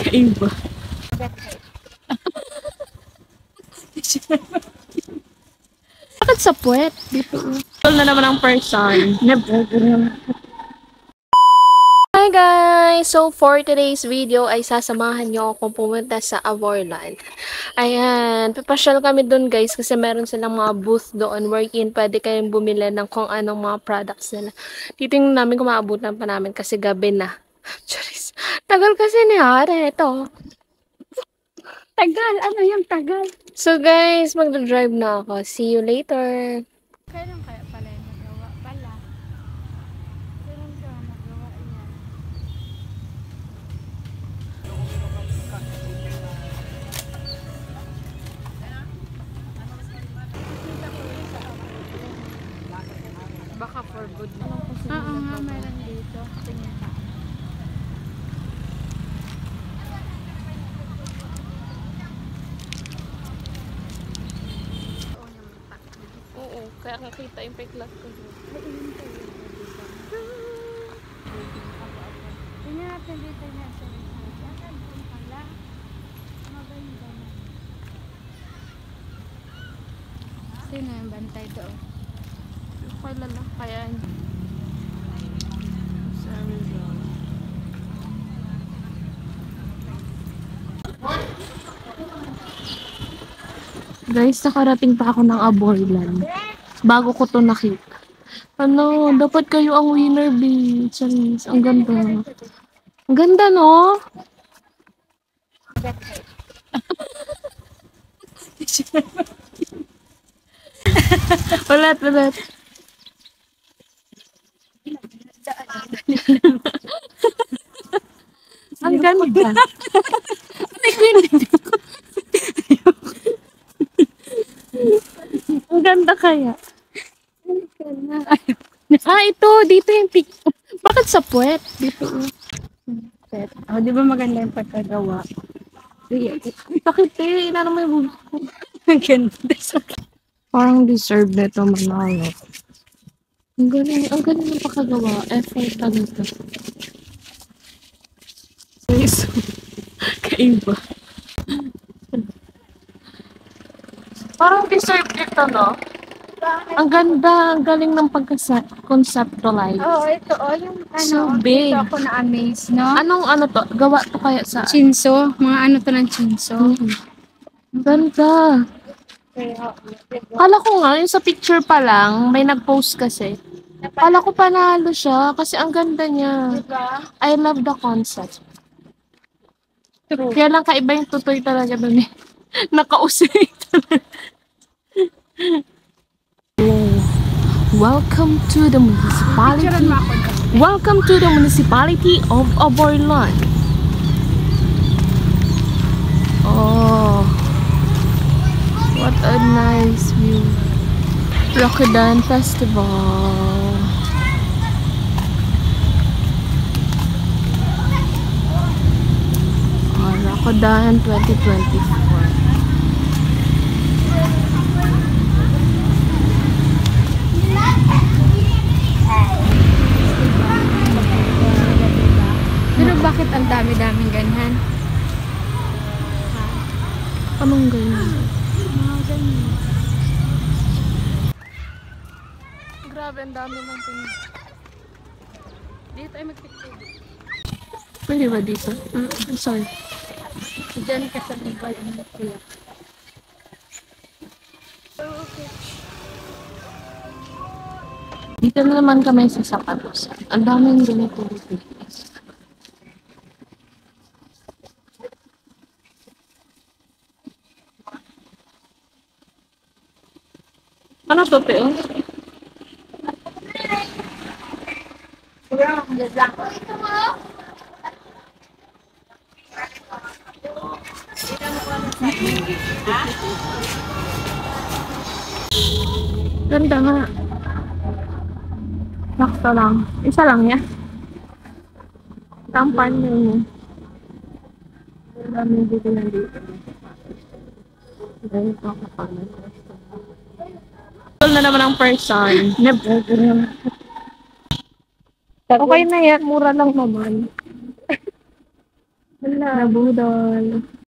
Kaiba. Bakit sa puwet? Dito. Tol na naman ang person. Hi guys! So for today's video ay sasamahan niyo akong pumunta sa Avorland. Ayan, papasyal kami dun guys kasi meron silang mga booth doon wherein pwede kayong bumili ng kung anong mga products nila. Titingnan namin kung maabutan pa namin kasi gabi na. Charis. Tagal kasi ni Hare ito. Tagal! Ano yung tagal? So guys, magdadrive na ako. See you later! Kailan kaya pala yung magawa pala? Kailan ka magawa yan? Baka for good na. Oo nga, meron dito. Tingin ka. Oo, kaya nakita yung peklat ko. Tingnan natin dito niya sa likod. Saan doon pala? Maganda na. Sino yung bantay doon? Kilala, kaya sorry bro. Guys, nakarating pa ako ng Avorland. Bago ko to nakita. Ano, dapat kayo ang winner, B. Charis, ang ganda. Ang ganda, no? Walat. Ang ganda. Ang ganda kaya. Ito. Dito yung picture. Bakit sa puwet? Dito. Oh, di ba maganda yung pagkagawa? Bakit eh? Inano mo yung buhok ko? Ang ganda. Parang deserve na ito manalo. Ang galing ng pakagawa. Effort talaga. So, kaiba. Parang deserve ito, no? Ang ganda, ang galing ng pagka-conceptualize. Oo, ito yung So big. dito ako na-amaze, no? Anong ano to? Gawa to kaya sa... Chinso, mga ano to ng chinso. Ang ganda. Kala ko nga, yung sa picture pa lang, may nag-post kasi. Kala ko panalo siya kasi ang ganda niya. Diba? I love the concept. True. Kaya lang kaiba yung tutoy talaga dun eh. Nakausay talaga. Welcome to the municipality. Picturean mo ako doon. Welcome to the municipality of Avorland. Oh, what a nice view. Rokodan Festival. Oh, Rokodan 2024. Pero bakit ang dami-daming ganyan? Anong ganyan? Mga ganyan. Grabe, ang dami ng tingin. Dito ay mag-picture. Pwede ba dito? Sorry. Diyan ka sa libay ng kuya. Dito na naman kami sa sapatos. Ang daming ganito dito. Ano to, Teo? Ganda nga. Sakto lang. Isa lang yan. Tampan yun. Ang daming dito na dito. Dahil ito ang kapanan. Tol na naman ang person. Okay na yan. Mura lang naman. Nabudol.